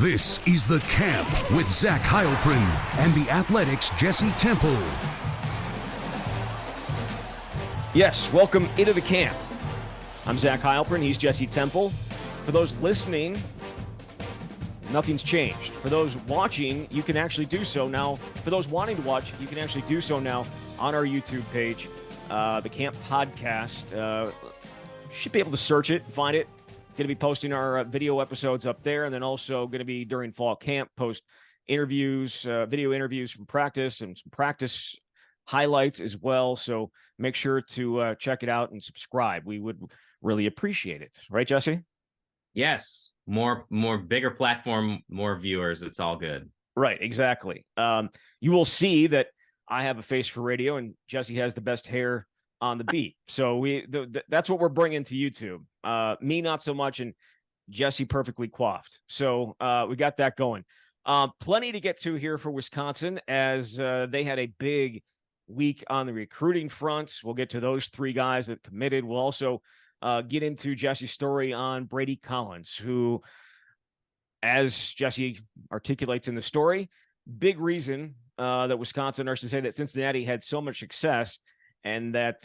This is The Camp with Zach Heilprin and the Athletics' Jesse Temple. Yes, welcome into The Camp. I'm Zach Heilprin. He's Jesse Temple. For those listening, nothing's changed. For those watching, you can actually do so now. For those wanting to watch, you can actually do so now on our YouTube page, The Camp Podcast. You should be able to search it, find it. Going to be posting our video episodes up there, and then also going to be during fall camp, post interviews, video interviews from practice and some practice highlights as well. So make sure to check it out and subscribe. We would really appreciate it. Right, Jesse? Yes. More bigger platform, more viewers. It's all good. Right. Exactly. You will see that I have a face for radio and Jesse has the best hair on the beat. So that's what we're bringing to YouTube. Me, not so much, and Jesse perfectly coiffed. So we got that going. Plenty to get to here for Wisconsin as they had a big week on the recruiting front. We'll get to those three guys that committed. We'll also get into Jesse's story on Brady Collins, who, as Jesse articulates in the story, big reason that Wisconsin, or I should say that Cincinnati, had so much success, and that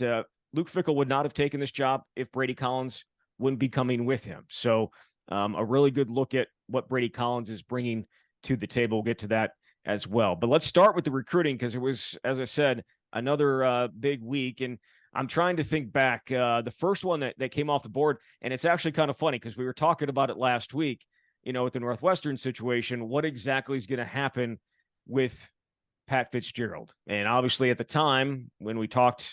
Luke Fickell would not have taken this job if Brady Collins wouldn't be coming with him. So a really good look at what Brady Collins is bringing to the table. We'll get to that as well. But let's start with the recruiting, because it was, as I said, another big week. And I'm trying to think back. The first one that came off the board, and it's actually kind of funny because we were talking about it last week, with the Northwestern situation, what exactly is going to happen with Pat Fitzgerald. And obviously at the time when we talked,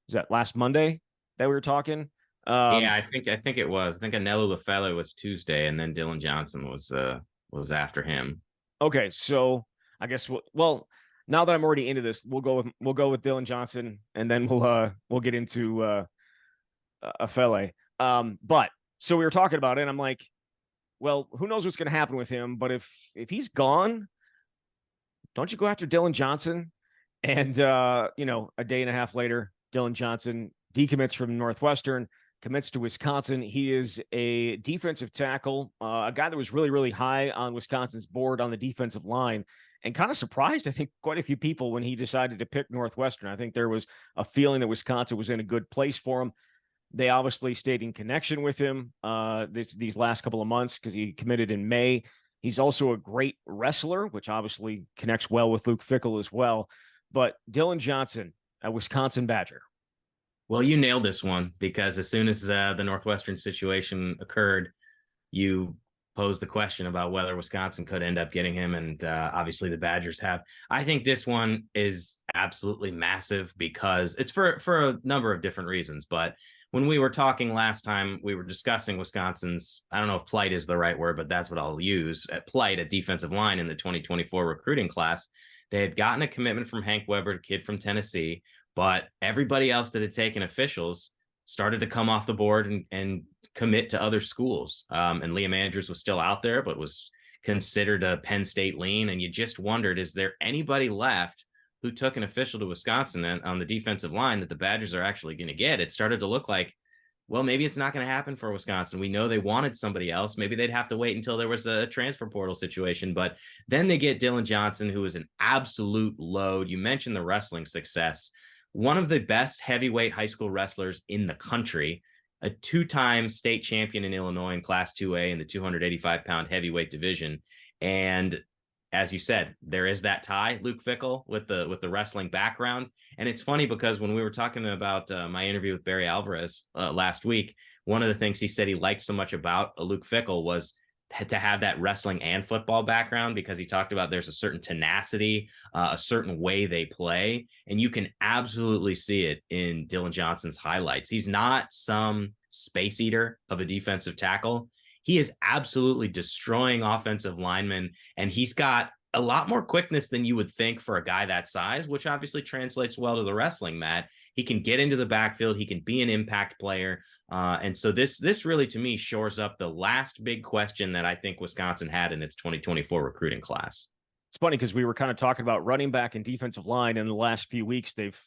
was that last Monday that we were talking? Yeah, I think it was. I think Anelu Lafaele was Tuesday, and then Dillan Johnson was after him. Okay, so I guess well, now that I'm already into this, we'll go with Dillan Johnson, and then we'll get into Lafaele. But so we were talking about it, and I'm like, well, who knows what's going to happen with him? But if he's gone, don't you go after Dillan Johnson? And, a day and a half later, Dillan Johnson decommits from Northwestern, commits to Wisconsin. He is a defensive tackle, a guy that was really, really high on Wisconsin's board on the defensive line, and kind of surprised, I think, quite a few people when he decided to pick Northwestern. I think there was a feeling that Wisconsin was in a good place for him. They obviously stayed in connection with him these last couple of months because he committed in May. He's also a great wrestler, which obviously connects well with Luke Fickell as well. But Dillan Johnson, a Wisconsin Badger. Well, you nailed this one, because as soon as the Northwestern situation occurred, you posed the question about whether Wisconsin could end up getting him, and obviously the Badgers have. I think this one is absolutely massive because it's for a number of different reasons. But when we were talking last time, we were discussing Wisconsin's, I don't know if plight is the right word, but that's what I'll use, at defensive line in the 2024 recruiting class. They had gotten a commitment from Hank Weber, a kid from Tennessee, but everybody else that had taken officials started to come off the board and commit to other schools. And Liam Andrews was still out there, but was considered a Penn State lean. And you just wondered, is there anybody left who took an official to Wisconsin on the defensive line that the Badgers are actually going to get? It started to look like, well, maybe it's not going to happen for Wisconsin. We know they wanted somebody else. Maybe they'd have to wait until there was a transfer portal situation. But then they get Dillan Johnson, who is an absolute load. You mentioned the wrestling success. One of the best heavyweight high school wrestlers in the country, a two-time state champion in Illinois in Class 2A in the 285-pound heavyweight division. And as you said, there is that tie, Luke Fickell, with the wrestling background. And it's funny because when we were talking about my interview with Barry Alvarez last week, one of the things he said he liked so much about Luke Fickell was to have that wrestling and football background, because he talked about there's a certain tenacity, a certain way they play, and you can absolutely see it in Dillan Johnson's highlights. He's not some space eater of a defensive tackle. He is absolutely destroying offensive linemen, and he's got a lot more quickness than you would think for a guy that size, which obviously translates well to the wrestling mat. He can get into the backfield. He can be an impact player. And so this really, to me, shores up the last big question that I think Wisconsin had in its 2024 recruiting class. It's funny because we were kind of talking about running back and defensive line in the last few weeks. They've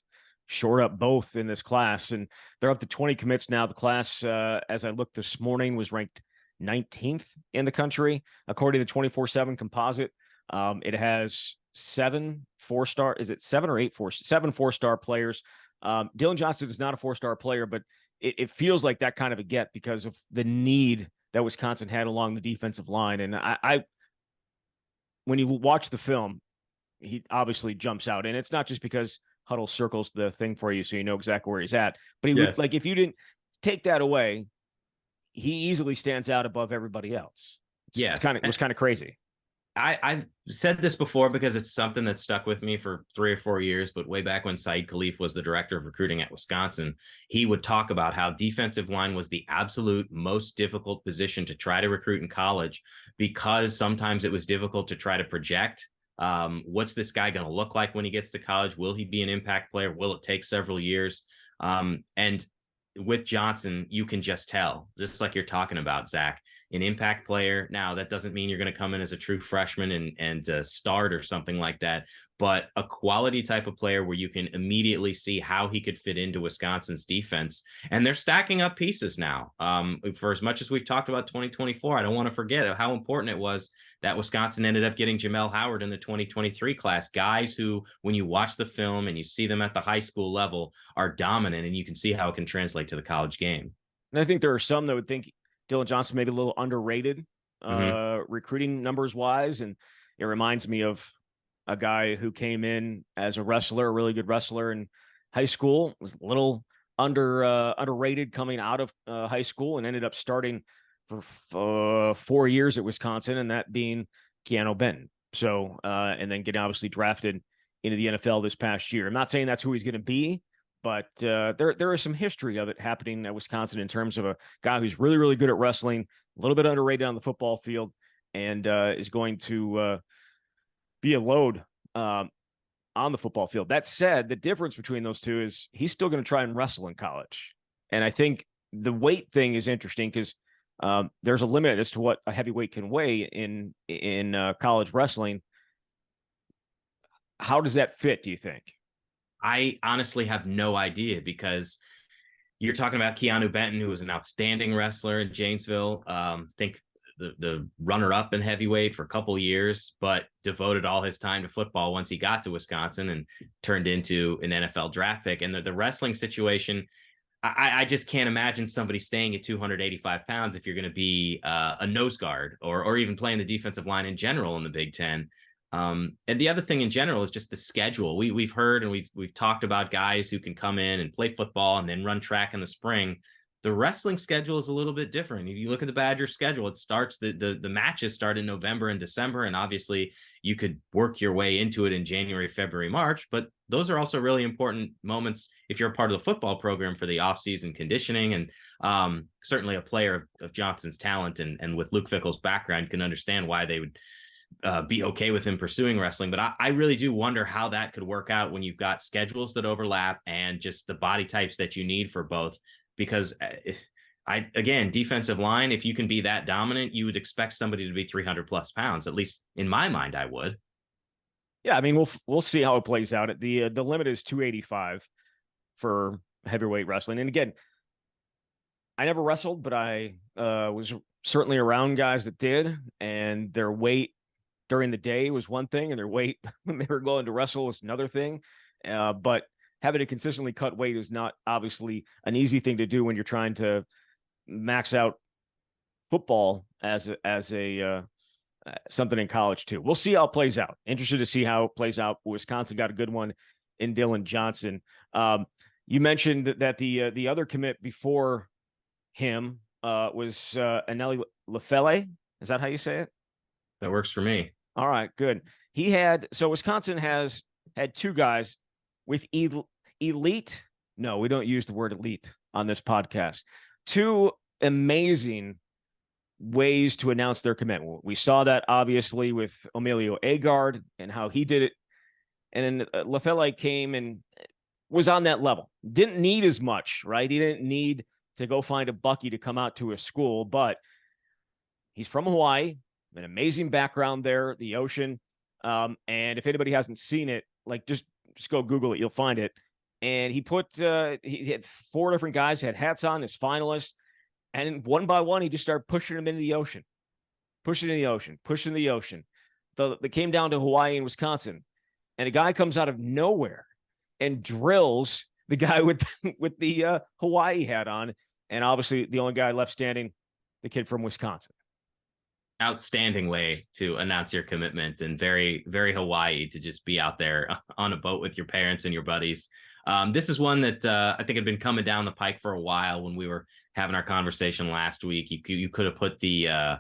shored up both in this class, and they're up to 20 commits now. The class, as I looked this morning, was ranked 19th in the country, according to the 24/7 composite. It has 7 4-star. Is it 7 or 8 7 4-star players? Dillan Johnson is not a 4-star player, but it feels like that kind of a get because of the need that Wisconsin had along the defensive line. And I when you watch the film, he obviously jumps out, and it's not just because Huddle circles the thing for you so you know exactly where he's at, but he would, like, if you didn't take that away, he easily stands out above everybody else. It was kind of crazy. I've said this before because it's something that stuck with me for 3 or 4 years, but way back when Saeed Khalif was the director of recruiting at Wisconsin, he would talk about how defensive line was the absolute most difficult position to try to recruit in college because sometimes it was difficult to try to project. What's this guy going to look like when he gets to college? Will he be an impact player? Will it take several years? And with Johnson, you can just tell, just like you're talking about, Zach, an impact player. Now, that doesn't mean you're going to come in as a true freshman and start or something like that, but a quality type of player where you can immediately see how he could fit into Wisconsin's defense. And they're stacking up pieces now. For as much as we've talked about 2024, I don't want to forget how important it was that Wisconsin ended up getting Jamel Howard in the 2023 class. Guys who, when you watch the film and you see them at the high school level, are dominant, and you can see how it can translate to the college game. And I think there are some that would think Dillan Johnson maybe a little underrated recruiting numbers wise. And it reminds me of a guy who came in as a wrestler, a really good wrestler in high school, was a little underrated coming out of high school and ended up starting for 4 years at Wisconsin, and that being Keanu Benton. So, and then getting obviously drafted into the NFL this past year. I'm not saying that's who he's going to be, but there is some history of it happening at Wisconsin in terms of a guy who's really, really good at wrestling, a little bit underrated on the football field, and is going to be a load on the football field. That said, the difference between those two is he's still going to try and wrestle in college. And I think the weight thing is interesting because there's a limit as to what a heavyweight can weigh in college wrestling. How does that fit, do you think? I honestly have no idea because you're talking about Keanu Benton, who was an outstanding wrestler in Janesville. I think the runner-up in heavyweight for a couple of years, but devoted all his time to football once he got to Wisconsin and turned into an NFL draft pick. And the wrestling situation, I just can't imagine somebody staying at 285 pounds if you're going to be a nose guard or even playing the defensive line in general in the Big Ten. And the other thing in general is just the schedule. We've heard and we've talked about guys who can come in and play football and then run track in the spring. The wrestling schedule is a little bit different. If you look at the Badgers schedule, it starts the matches start in November and December, and obviously you could work your way into it in January, February, March. But those are also really important moments if you're a part of the football program for the offseason conditioning. And certainly a player of Johnson's talent and with Luke Fickell's background can understand why they would be okay with him pursuing wrestling. But I really do wonder how that could work out when you've got schedules that overlap and just the body types that you need for both. Because again, defensive line, if you can be that dominant, you would expect somebody to be 300 plus pounds. At least in my mind, I would. Yeah, I mean, we'll see how it plays out. The limit is 285 for heavyweight wrestling. And again, I never wrestled, but I was certainly around guys that did, and their weight during the day was one thing, and their weight when they were going to wrestle was another thing. But having to consistently cut weight is not obviously an easy thing to do when you're trying to max out football as a something in college too. We'll see how it plays out. Interested to see how it plays out. Wisconsin got a good one in Dillan Johnson. You mentioned that the other commit before him was Anelu Lafaele. Is that how you say it? That works for me. All right, good. So Wisconsin has had two guys with elite. No, we don't use the word elite on this podcast. Two amazing ways to announce their commitment. We saw that obviously with Emilio Agard and how he did it. And then Lafaele came and was on that level. Didn't need as much, right? He didn't need to go find a Bucky to come out to a school, but he's from Hawaii, an amazing background there, the ocean. And if anybody hasn't seen it, like just go Google it. You'll find it. And he had 4 different guys had hats on as finalists. And one by one, he just started pushing them into the ocean, pushing in the ocean, pushing the ocean. They came down to Hawaii and Wisconsin, and a guy comes out of nowhere and drills the guy with the Hawaii hat on, and obviously the only guy left standing, the kid from Wisconsin. Outstanding way to announce your commitment, and very, very Hawaii to just be out there on a boat with your parents and your buddies. This is one that I think had been coming down the pike for a while. When we were having our conversation last week, you could have put the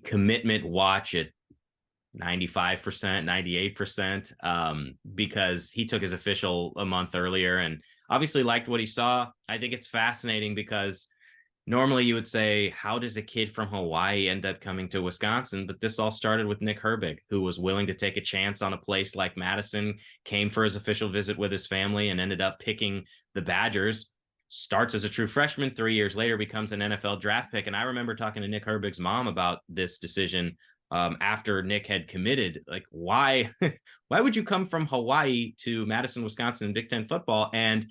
commitment watch at 95%, 98%, because he took his official a month earlier and obviously liked what he saw. I think it's fascinating because normally you would say, how does a kid from Hawaii end up coming to Wisconsin? But this all started with Nick Herbig, who was willing to take a chance on a place like Madison, came for his official visit with his family, and ended up picking the Badgers. Starts as a true freshman, 3 years later becomes an NFL draft pick. And I remember talking to Nick Herbig's mom about this decision after Nick had committed. Like, why would you come from Hawaii to Madison, Wisconsin in Big Ten football? And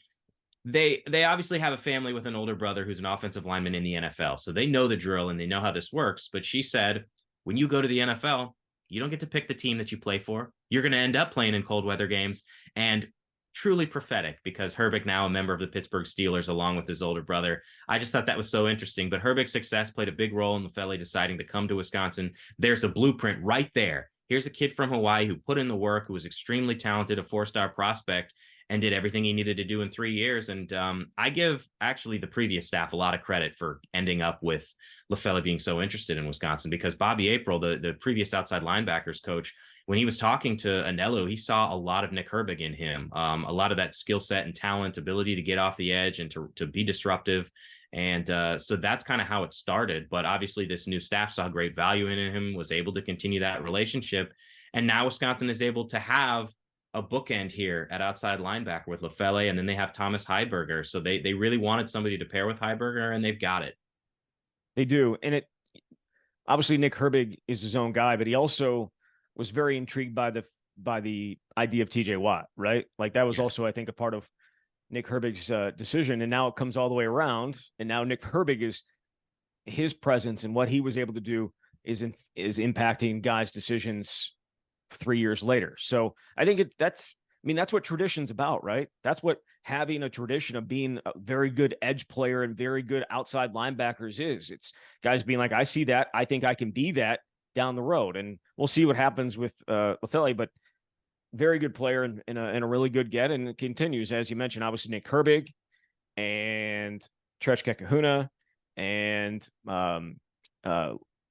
they obviously have a family with an older brother who's an offensive lineman in the NFL. So they know the drill and they know how this works. But she said, when you go to the NFL, you don't get to pick the team that you play for. You're going to end up playing in cold weather games. And truly prophetic, because Herbig, now a member of the Pittsburgh Steelers, along with his older brother. I just thought that was so interesting. But Herbig's success played a big role in Lafaele deciding to come to Wisconsin. There's a blueprint right there. Here's a kid from Hawaii who put in the work, who was extremely talented, a 4-star prospect, and did everything he needed to do in 3 years. And I give actually the previous staff a lot of credit for ending up with Lafaele being so interested in Wisconsin, because Bobby April, the previous outside linebackers coach, when he was talking to Anelu, he saw a lot of Nick Herbig in him, a lot of that skill set and talent, ability to get off the edge and to be disruptive. And so that's kind of how it started. But obviously this new staff saw great value in him, was able to continue that relationship. And now Wisconsin is able to have a bookend here at outside linebacker with Lafaele, and then they have Thomas Heiberger. So they really wanted somebody to pair with Heiberger, and they've got it. They do. And it obviously Nick Herbig is his own guy, but he also was very intrigued by the idea of TJ Watt, right? Like that was also, I think, a part of Nick Herbig's decision. And now it comes all the way around. And now Nick Herbig is, his presence and what he was able to do is impacting guys' decisions 3 years later. So I think that's what tradition's about, right? That's what having a tradition of being a very good edge player and very good outside linebackers is. It's guys being like, I see that, I think I can be that down the road. And we'll see what happens with Lafaele, but very good player and a really good get. And it continues, as you mentioned, obviously Nick Herbig and Trech Kahuna and Kamoi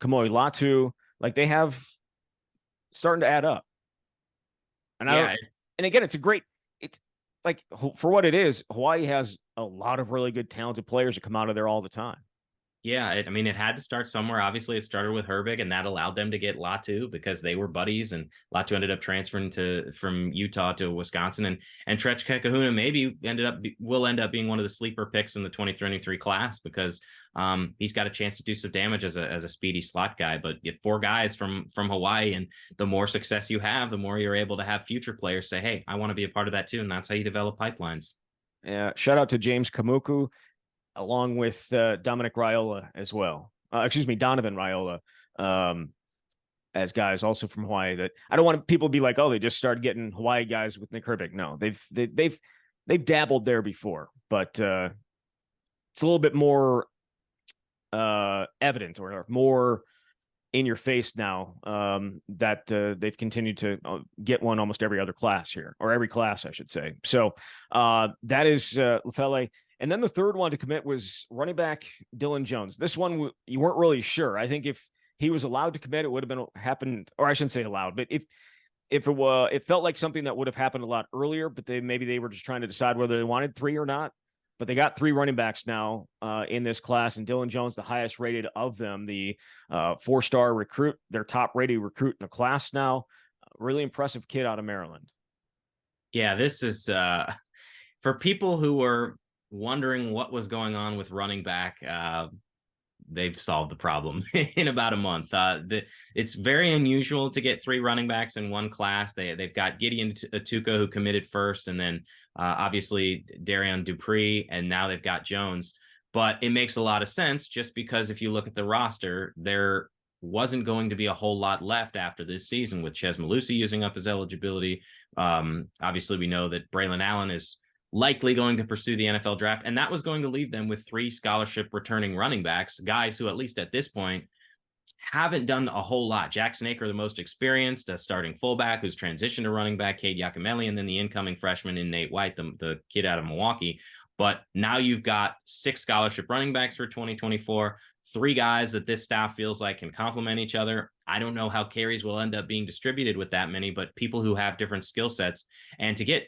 Latu, like they have starting to add up. And and again, it's like, for what it is, Hawaii has a lot of really good talented players that come out of there all the time. Yeah, it had to start somewhere. Obviously, it started with Herbig, and that allowed them to get Latu because they were buddies, and Latu ended up transferring from Utah to Wisconsin, and Trech Kahuna will end up being one of the sleeper picks in the 2023 class, because he's got a chance to do some damage as a speedy slot guy. But you have 4 guys from Hawaii, and the more success you have, the more you're able to have future players say, hey, I want to be a part of that too. And that's how you develop pipelines. Yeah. Shout out to James Kamuku, along with Dominic Raiola as well. Donovan Raiola, as guys also from Hawaii. That I don't want people to be like, oh, they just started getting Hawaii guys with Nick Herbig. No, they've dabbled there before, but it's a little bit more evident or more in your face now that they've continued to get one almost every other class here, or every class, I should say. So that is Lafaele. And then the third one to commit was running back Dillan Jones. This one, you weren't really sure. I think if he was allowed to commit, it would have happened, or I shouldn't say allowed, but if it felt like something that would have happened a lot earlier, but maybe they were just trying to decide whether they wanted 3 or not. But they got 3 running backs now in this class, and Dillan Jones, the highest rated of them, the 4-star recruit, their top rated recruit in the class now. Really impressive kid out of Maryland. Yeah, this is for people who were wondering what was going on with running back. They've solved the problem in about a month. It's very unusual to get 3 running backs in one class. They've got Gideon Atuka, who committed first, and then obviously Darian Dupree, and now they've got Jones. But it makes a lot of sense just because if you look at the roster, there wasn't going to be a whole lot left after this season with Ches Malusi using up his eligibility. Obviously, we know that Braylon Allen is likely going to pursue the NFL draft, and that was going to leave them with 3 scholarship returning running backs, guys who, at least at this point, haven't done a whole lot. Jackson Aker, the most experienced, a starting fullback who's transitioned to running back, Cade Yakameli, and then the incoming freshman in Nate White, the kid out of Milwaukee. But now you've got 6 scholarship running backs for 2024, 3 guys that this staff feels like can complement each other. I don't know how carries will end up being distributed with that many, but people who have different skill sets. And to get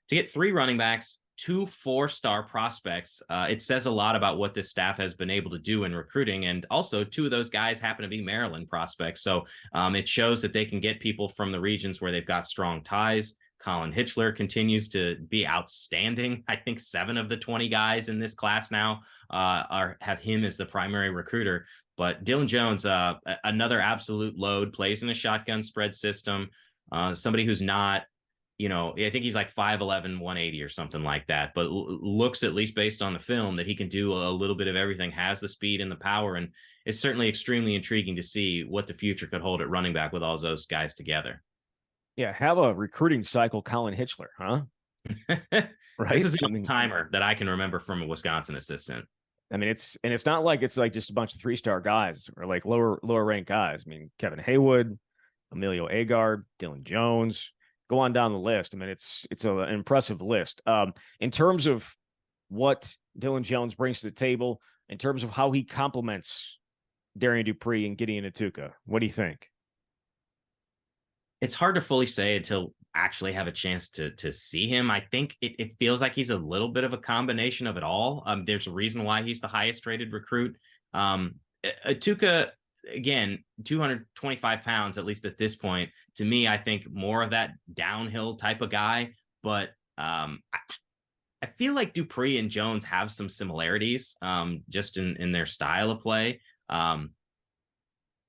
3 running backs, 2 4-star prospects, it says a lot about what this staff has been able to do in recruiting. And also 2 of those guys happen to be Maryland prospects. So it shows that they can get people from the regions where they've got strong ties. Colin Hitchler continues to be outstanding. I think 7 of the 20 guys in this class now have him as the primary recruiter. But Dillan Jones, another absolute load, plays in a shotgun spread system. Somebody who's not, I think he's like 5'11", 180 or something like that, but looks, at least based on the film, that he can do a little bit of everything, has the speed and the power. And it's certainly extremely intriguing to see what the future could hold at running back with all those guys together. Yeah. Have a recruiting cycle, Colin Hitchler, huh? Right. This is a timer that I can remember from a Wisconsin assistant. I mean, it's not like it's like just a bunch of 3-star guys or like lower ranked guys. I mean, Kevin Haywood, Emilio Agard, Dillan Jones, go on down the list. I mean, it's an impressive list. In terms of what Dillan Jones brings to the table, in terms of how he complements Darian Dupree and Gideon Atuka, what do you think? It's hard to fully say until actually have a chance to see him. I think it feels like he's a little bit of a combination of it all. There's a reason why he's the highest rated recruit. Atuka, again, 225 pounds, at least at this point. To me, I think more of that downhill type of guy. But I feel like Dupree and Jones have some similarities just in their style of play.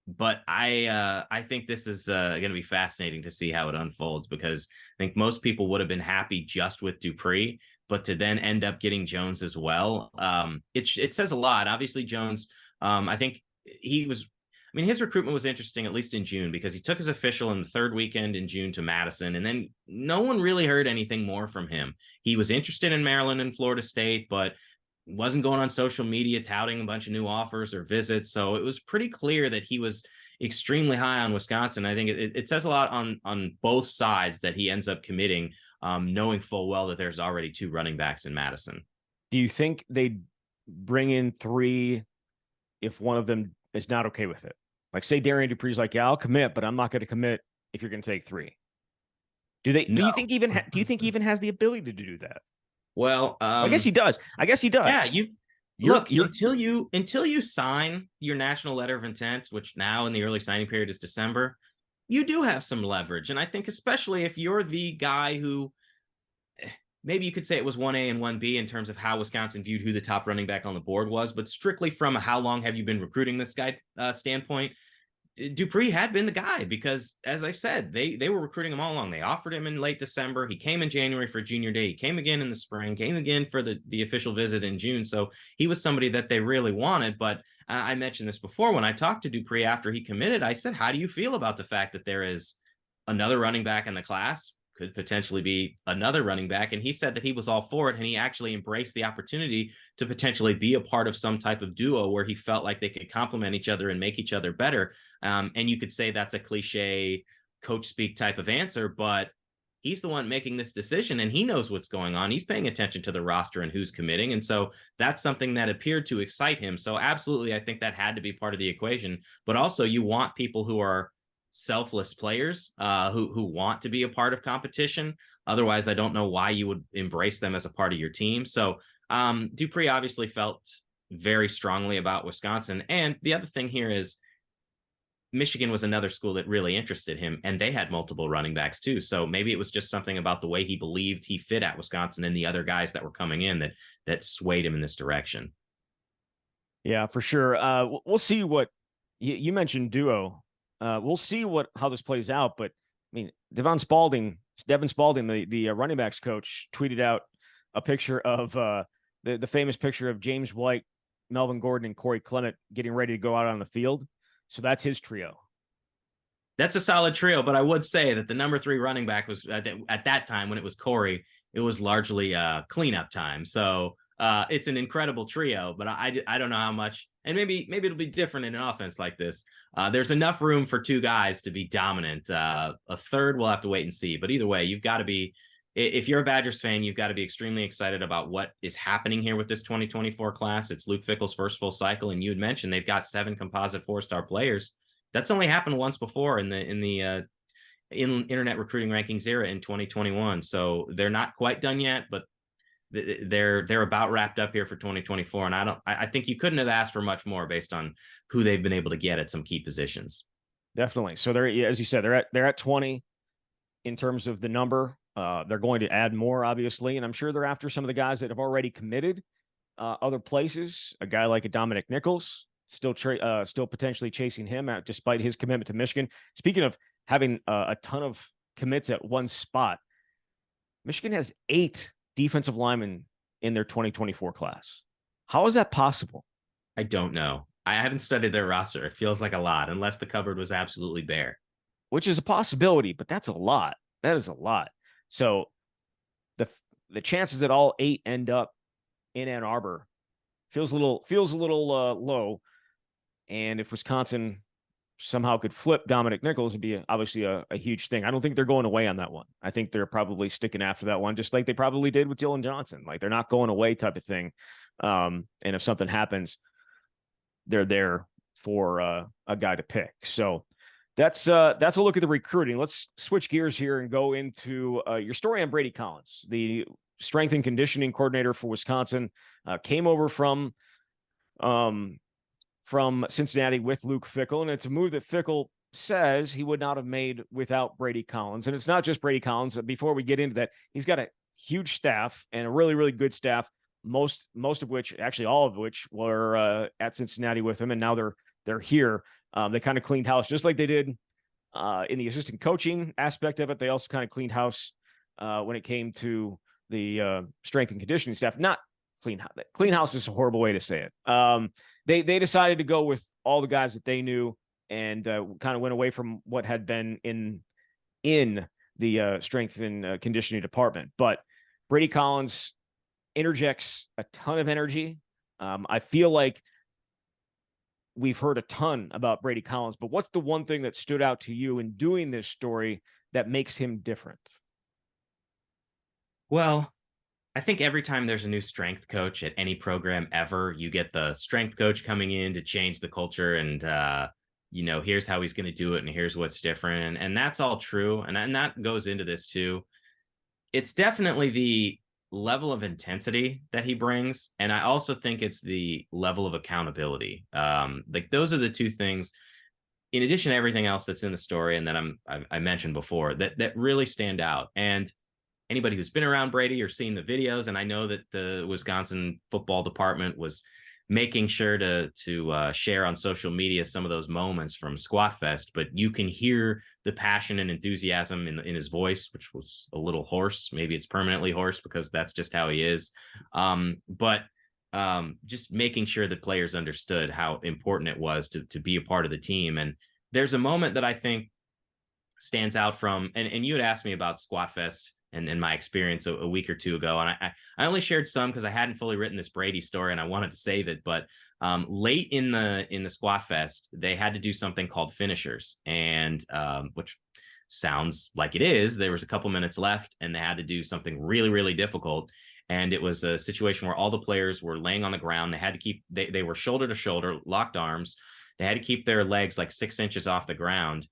But I think this is going to be fascinating to see how it unfolds, because I think most people would have been happy just with Dupree, but to then end up getting Jones as well, it says a lot. Obviously, Jones, I think his recruitment was interesting, at least in June, because he took his official in the 3rd weekend in June to Madison, and then no one really heard anything more from him. He was interested in Maryland and Florida State, but wasn't going on social media touting a bunch of new offers or visits. So it was pretty clear that he was extremely high on Wisconsin. I think it says a lot on both sides that he ends up committing, knowing full well that there's already 2 running backs in Madison. Do you think they'd bring in 3 if one of them is not okay with it? Like, say Darian Dupree's like, yeah, I'll commit, but I'm not going to commit if you're going to take 3. Do you think he even has the ability to do that? Well, I guess he does. Yeah, until you sign your national letter of intent, which now in the early signing period is December, you do have some leverage. And I think especially if you're the guy who, maybe you could say it was 1A and 1B in terms of how Wisconsin viewed who the top running back on the board was, but strictly from a how long have you been recruiting this guy standpoint, Dupree had been the guy, because, as I said, they were recruiting him all along. They offered him in late December. He came in January for junior day. He came again in the spring, came again for the official visit in June. So he was somebody that they really wanted. But I mentioned this before, when I talked to Dupree after he committed, I said, how do you feel about the fact that there is another running back in the class? Could potentially be another running back. And he said that he was all for it. And he actually embraced the opportunity to potentially be a part of some type of duo where he felt like they could complement each other and make each other better. And you could say that's a cliche coach speak type of answer, but he's the one making this decision and he knows what's going on. He's paying attention to the roster and who's committing. And so that's something that appeared to excite him. So absolutely, I think that had to be part of the equation, but also you want people who are selfless players who want to be a part of competition. Otherwise, I don't know why you would embrace them as a part of your team. So Dupree obviously felt very strongly about Wisconsin. And the other thing here is Michigan was another school that really interested him, and they had multiple running backs too. So maybe it was just something about the way he believed he fit at Wisconsin and the other guys that were coming in that swayed him in this direction. Yeah, for sure. We'll see what you mentioned duo. We'll see how this plays out. But I mean, Devin Spalding, the running backs coach, tweeted out a picture of the famous picture of James White Melvin Gordon and Corey Clement getting ready to go out on the field. So that's his trio. That's a solid trio, but I would say that the number 3 running back was at that time when it was Corey, it was largely cleanup time. So it's an incredible trio, but I don't know how much, and maybe it'll be different in an offense like this. There's enough room for 2 guys to be dominant. A third, we'll have to wait and see. But either way, you've got to be, if you're a Badgers fan, you've got to be extremely excited about what is happening here with this 2024 class. It's Luke Fickell's first full cycle, and you had mentioned they've got 7 composite 4-star players. That's only happened once before in the internet recruiting rankings era in 2021. So they're not quite done yet, but they're about wrapped up here for 2024. And I think you couldn't have asked for much more based on who they've been able to get at some key positions. Definitely. So they're, as you said, they're at 20 in terms of the number. They're going to add more, obviously, and I'm sure they're after some of the guys that have already committed other places. A guy like a Dominic Nichols, still potentially chasing him out despite his commitment to Michigan. Speaking of having a ton of commits at one spot, Michigan has 8 defensive linemen in their 2024 class. How is that possible? I don't know. I haven't studied their roster. It feels like a lot, unless the cupboard was absolutely bare. Which is a possibility, but that's a lot. That is a lot. So the chances that all 8 end up in Ann Arbor feels a little low. And if Wisconsin somehow could flip Dominic Nichols, it'd be obviously a huge thing. I don't think they're going away on that one. I think they're probably sticking after that one, just like they probably did with Dillan Johnson. Like, they're not going away type of thing. And if something happens, they're there for a guy to pick. So that's a look at the recruiting. Let's switch gears here and go into your story on Brady Collins, the strength and conditioning coordinator for Wisconsin. Came over from Cincinnati with Luke Fickell, and it's a move that Fickell says he would not have made without Brady Collins. And it's not just Brady Collins. Before we get into that, he's got a huge staff and a really, really good staff, most of which, actually all of which, were at Cincinnati with him, and now they're here. They kind of cleaned house, just like they did in the assistant coaching aspect of it. They also kind of cleaned house when it came to the strength and conditioning staff. Not clean house is a horrible way to say it. They decided to go with all the guys that they knew, and kind of went away from what had been in the strength and conditioning department. But Brady Collins interjects a ton of energy. I feel like we've heard a ton about Brady Collins, but what's the one thing that stood out to you in doing this story that makes him different? Well, I think every time there's a new strength coach at any program ever, you get the strength coach coming in to change the culture, and here's how he's going to do it, and here's what's different, and that's all true, and that goes into this too. It's definitely the level of intensity that he brings, and I also think it's the level of accountability. Like, those are the two things, in addition to everything else that's in the story and that I mentioned before, that really stand out. And anybody who's been around Brady or seen the videos, and I know that the Wisconsin football department was making sure to share on social media some of those moments from Squat Fest, but you can hear the passion and enthusiasm in his voice, which was a little hoarse. Maybe it's permanently hoarse because that's just how he is. But just making sure that players understood how important it was to be a part of the team. And there's a moment that I think stands out from, and you had asked me about Squat Fest and my experience a week or two ago. And I only shared some because I hadn't fully written this Brady story and I wanted to save it. But late in the Squat Fest, they had to do something called finishers, and which sounds like it is. There was a couple minutes left and they had to do something really, really difficult. And it was a situation where all the players were laying on the ground. They had to keep, they were shoulder to shoulder, locked arms. They had to keep their legs like 6 inches off the ground.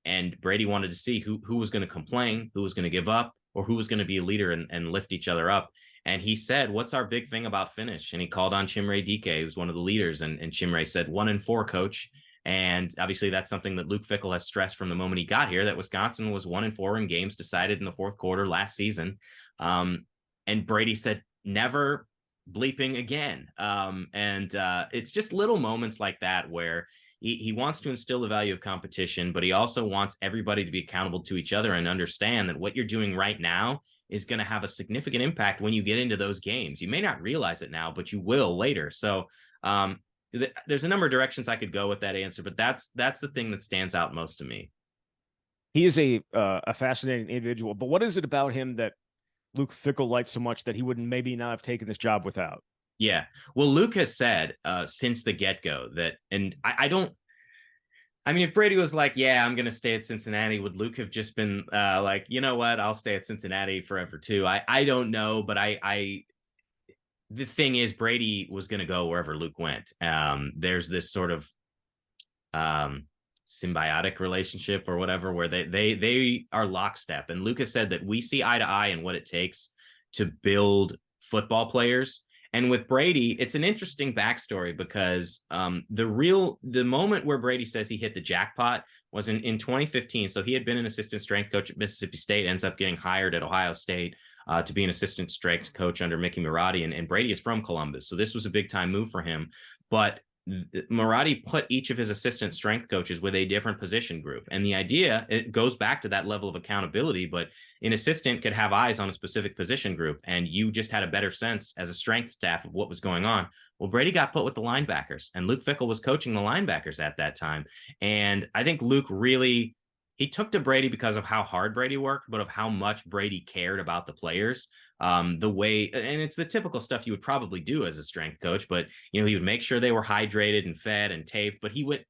And Brady wanted to see who was going to complain, who was going to give up, or who was going to be a leader and lift each other up. And he said, "What's our big thing about finish?" And he called on Chimere Dike, who's one of the leaders. And Chimere said, 1 in 4, coach. And obviously that's something that Luke Fickell has stressed from the moment he got here, that Wisconsin was 1 in 4 in games decided in the fourth quarter last season. And Brady said, never bleeping again. It's just little moments like that where he wants to instill the value of competition, but he also wants everybody to be accountable to each other and understand that what you're doing right now is going to have a significant impact when you get into those games. You may not realize it now, but you will later. So there's a number of directions I could go with that answer, but that's the thing that stands out most to me. He is a fascinating individual, but what is it about him that Luke Fickell liked so much that he would maybe not have taken this job without? Yeah. Well, Luke has said since the get-go that, and I mean, if Brady was like, yeah, I'm going to stay at Cincinnati, would Luke have just been like, you know what, I'll stay at Cincinnati forever too? I don't know, but the thing is, Brady was going to go wherever Luke went. There's this sort of symbiotic relationship or whatever, where they are lockstep. And Luke has said that we see eye to eye in what it takes to build football players. And with Brady, it's an interesting backstory because the moment where Brady says he hit the jackpot was in 2015. So he had been an assistant strength coach at Mississippi State, ends up getting hired at Ohio State to be an assistant strength coach under Mickey Marotti. And Brady is from Columbus. So this was a big time move for him. But Marotti put each of his assistant strength coaches with a different position group. And the idea, it goes back to that level of accountability, but an assistant could have eyes on a specific position group, and you just had a better sense as a strength staff of what was going on. Well, Brady got put with the linebackers, and Luke Fickell was coaching the linebackers at that time. And I think Luke really, he took to Brady because of how hard Brady worked, but of how much Brady cared about the players. The way, and it's the typical stuff you would probably do as a strength coach, but he would make sure they were hydrated and fed and taped, but he would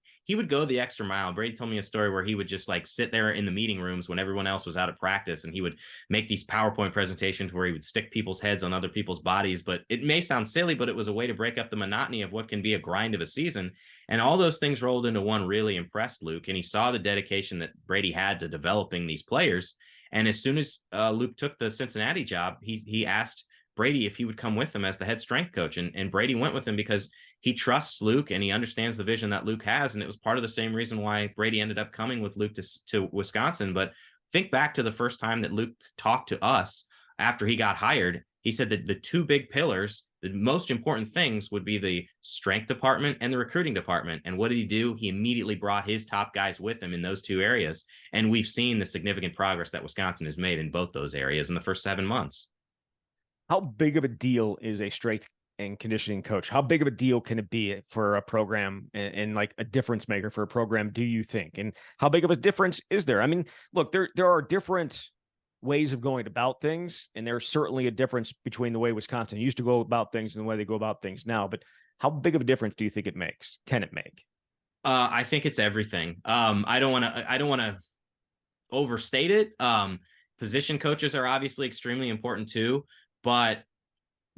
go the extra mile. Brady told me a story where he would just like sit there in the meeting rooms when everyone else was out of practice, and he would make these PowerPoint presentations where he would stick people's heads on other people's bodies. But it may sound silly, but it was a way to break up the monotony of what can be a grind of a season. And all those things rolled into one really impressed Luke, and he saw the dedication that Brady had to developing these players. And as soon as Luke took the Cincinnati job, he asked Brady if he would come with him as the head strength coach. And Brady went with him because he trusts Luke and he understands the vision that Luke has. And it was part of the same reason why Brady ended up coming with Luke to Wisconsin. But think back to the first time that Luke talked to us after he got hired. He said that the two big pillars, the most important things, would be the strength department and the recruiting department. And what did he do? He immediately brought his top guys with him in those two areas. And we've seen the significant progress that Wisconsin has made in both those areas in the first 7 months. How big of a deal is a strength and conditioning coach? How big of a deal can it be for a program and like a difference maker for a program, do you think? And how big of a difference is there? I mean, look, there are different ways of going about things, and there's certainly a difference between the way Wisconsin used to go about things and the way they go about things now. But how big of a difference do you think it makes? Can it make? I think it's everything. I don't want to overstate it. Position coaches are obviously extremely important too, but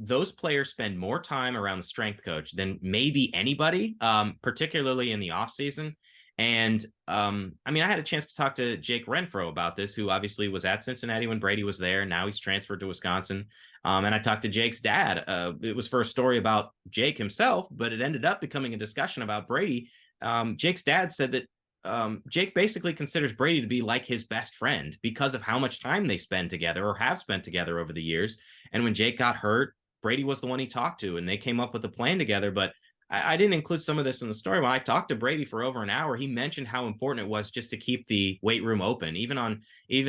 those players spend more time around the strength coach than maybe anybody, particularly in the off season. And I mean, I had a chance to talk to Jake Renfro about this, who obviously was at Cincinnati when Brady was there. Now he's transferred to Wisconsin. And I talked to Jake's dad. It was for a story about Jake himself, but it ended up becoming a discussion about Brady. Jake's dad said that Jake basically considers Brady to be like his best friend because of how much time they spend together or have spent together over the years. And when Jake got hurt, Brady was the one he talked to, and they came up with a plan together. But I didn't include some of this in the story. When I talked to Brady for over an hour, he mentioned how important it was just to keep the weight room open, even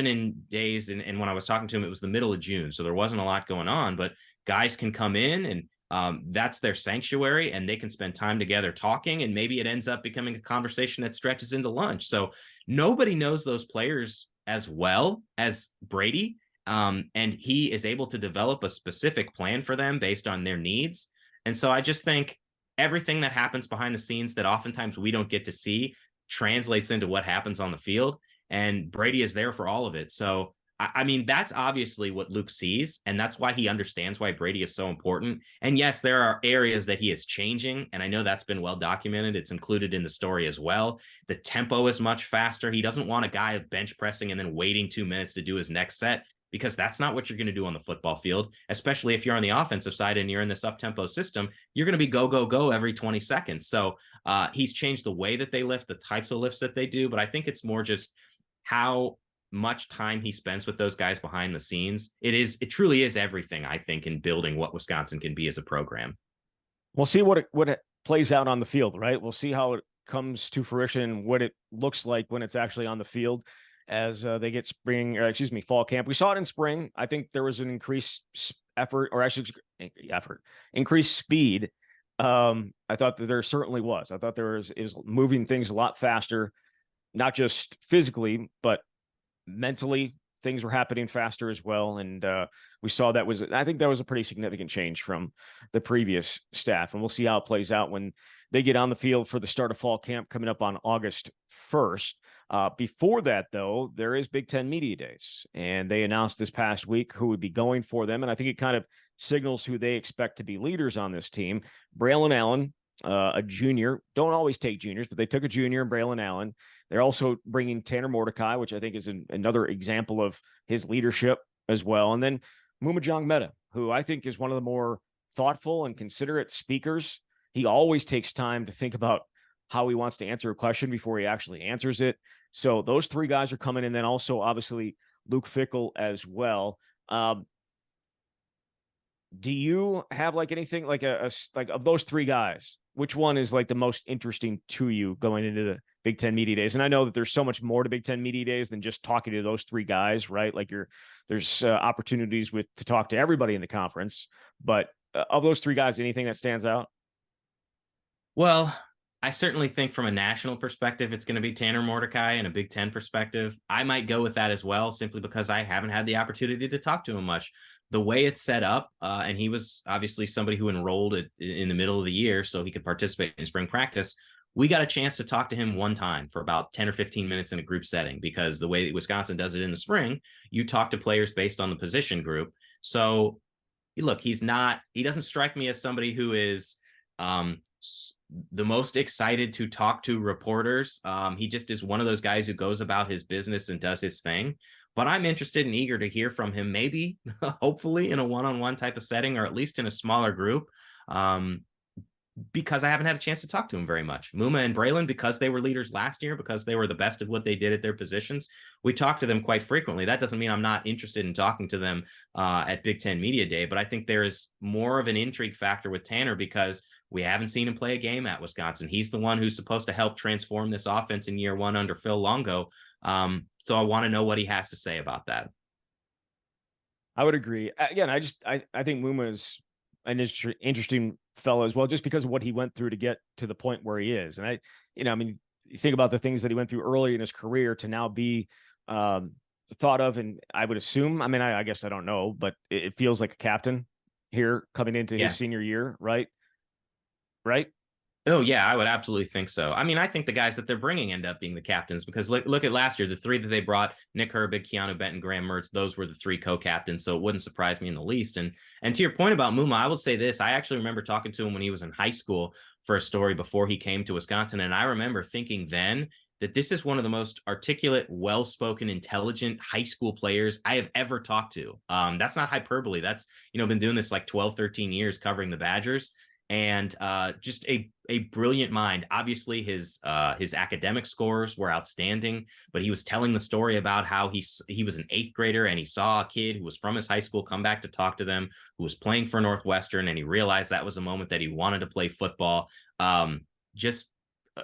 in days. And when I was talking to him, it was the middle of June, so there wasn't a lot going on. But guys can come in, and that's their sanctuary, and they can spend time together talking. And maybe it ends up becoming a conversation that stretches into lunch. So nobody knows those players as well as Brady, and he is able to develop a specific plan for them based on their needs. And so I just think everything that happens behind the scenes that oftentimes we don't get to see translates into what happens on the field. And Brady is there for all of it. So, I mean, that's obviously what Luke sees. And that's why he understands why Brady is so important. And yes, there are areas that he is changing. And I know that's been well documented. It's included in the story as well. The tempo is much faster. He doesn't want a guy bench pressing and then waiting 2 minutes to do his next set, because that's not what you're going to do on the football field, especially if you're on the offensive side and you're in this up-tempo system. You're going to be go, go, go every 20 seconds. So he's changed the way that they lift, the types of lifts that they do. But I think it's more just how much time he spends with those guys behind the scenes. It truly is everything, I think, in building what Wisconsin can be as a program. We'll see what it plays out on the field, right? We'll see how it comes to fruition, what it looks like when it's actually on the field. as they get fall camp. We saw it in spring. I think there was an increased effort, or actually increased speed. I thought that there certainly was. I thought it was moving things a lot faster, not just physically, but mentally. Things were happening faster as well. And we saw I think that was a pretty significant change from the previous staff. And we'll see how it plays out when they get on the field for the start of fall camp coming up on August 1st. Before that, though, there is Big Ten Media Days. And they announced this past week who would be going for them. And I think it kind of signals who they expect to be leaders on this team. Braylon Allen, a junior, don't always take juniors, but they took a junior, Braylon Allen. They're also bringing Tanner Mordecai, which I think is another example of his leadership as well. And then Mumajong Mehta, who I think is one of the more thoughtful and considerate speakers. He always takes time to think about how he wants to answer a question before he actually answers it. So those three guys are coming in. Then also, obviously, Luke Fickell as well. Do you have like anything like like of those three guys, which one is like the most interesting to you going into the Big Ten Media Days? And I know that there's so much more to Big Ten Media Days than just talking to those three guys, right? Like there's opportunities to talk to everybody in the conference, but of those three guys, anything that stands out? Well, I certainly think from a national perspective, it's going to be Tanner Mordecai, and a Big Ten perspective, I might go with that as well, simply because I haven't had the opportunity to talk to him much. The way it's set up, and he was obviously somebody who enrolled in the middle of the year so he could participate in spring practice. We got a chance to talk to him one time for about 10 or 15 minutes in a group setting, because the way that Wisconsin does it in the spring, you talk to players based on the position group. So look, he doesn't strike me as somebody who is the most excited to talk to reporters. He just is one of those guys who goes about his business and does his thing. But I'm interested and eager to hear from him, maybe, hopefully in a one-on-one type of setting, or at least in a smaller group, because I haven't had a chance to talk to him very much. Muma and Braylon, because they were leaders last year, because they were the best at what they did at their positions, we talked to them quite frequently. That doesn't mean I'm not interested in talking to them at Big Ten Media Day, but I think there is more of an intrigue factor with Tanner because we haven't seen him play a game at Wisconsin. He's the one who's supposed to help transform this offense in year one under Phil Longo. So I want to know what he has to say about that. I would agree. Again, I think Muma is an interesting fellow as well, just because of what he went through to get to the point where he is. And you think about the things that he went through early in his career to now be thought of, and I would assume, I guess I don't know, but it feels like a captain here coming into his senior year, right? Right? Oh, yeah, I would absolutely think so. I think the guys that they're bringing end up being the captains, because look at last year, the three that they brought, Nick Herbig, Keanu Benton, Graham Mertz, those were the three co-captains, so it wouldn't surprise me in the least. And to your point about Muma, I will say this. I actually remember talking to him when he was in high school for a story before he came to Wisconsin, and I remember thinking then that this is one of the most articulate, well-spoken, intelligent high school players I have ever talked to. That's not hyperbole. That's, been doing this like 12, 13 years covering the Badgers. And just a brilliant mind. Obviously, his academic scores were outstanding, but he was telling the story about how he was an eighth grader and he saw a kid who was from his high school come back to talk to them, who was playing for Northwestern, and he realized that was a moment that he wanted to play football. Just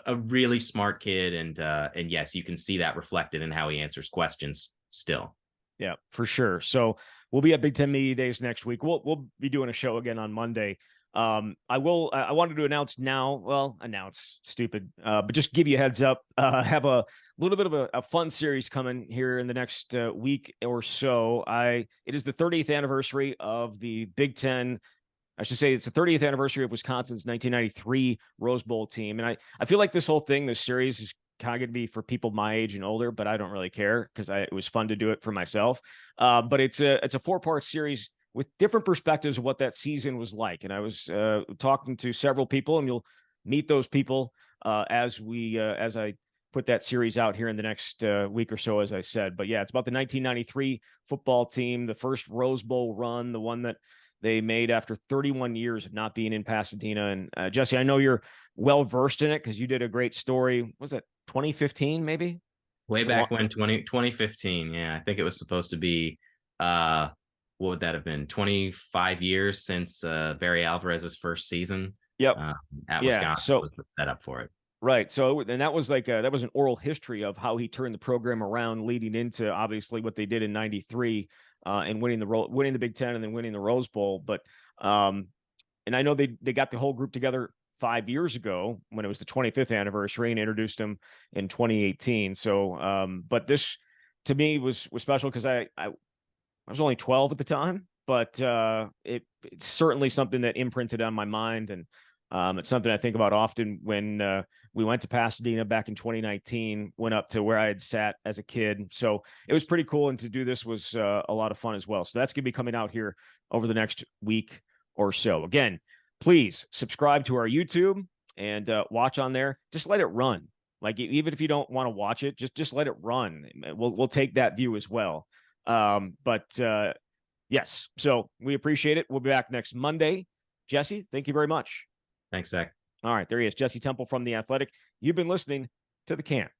a really smart kid, and yes, you can see that reflected in how he answers questions still. Yeah, for sure. So we'll be at Big Ten Media Days next week. We'll be doing a show again on Monday. I wanted to announce stupid, but just give you a heads up, have a little bit of a fun series coming here in the next week or so. It is the 30th anniversary of the Big Ten. I should say it's the 30th anniversary of Wisconsin's 1993 Rose Bowl team. And I feel like this series is kind of going to be for people my age and older, but I don't really care because it was fun to do it for myself. But it's a 4-part series with different perspectives of what that season was like. And I was talking to several people, and you'll meet those people as I put that series out here in the next week or so, as I said. But yeah, it's about the 1993 football team, the first Rose Bowl run, the one that they made after 31 years of not being in Pasadena. And Jesse, I know you're well-versed in it because you did a great story. Was that 2015 maybe? Way back when, 2015. Yeah, I think it was supposed to be what would that have been? 25 years since Barry Alvarez's first season. Yep. At Wisconsin was the setup for it. Right. So, and that was like that was an oral history of how he turned the program around, leading into obviously what they did in '93 and winning the Big Ten and then winning the Rose Bowl. But and I know they got the whole group together 5 years ago when it was the 25th anniversary and introduced him in 2018. So, but this to me was special because I was only 12 at the time, but it's certainly something that imprinted on my mind. And it's something I think about often when we went to Pasadena back in 2019, went up to where I had sat as a kid. So it was pretty cool. And to do this was a lot of fun as well. So that's going to be coming out here over the next week or so. Again, please subscribe to our YouTube and watch on there. Just let it run. Like even if you don't want to watch it, just let it run. We'll take that view as well. But yes, so we appreciate it. We'll be back next Monday. Jesse, thank you very much. Thanks, Zach. All right, there he is, Jesse Temple from The Athletic. You've been listening to The Camp.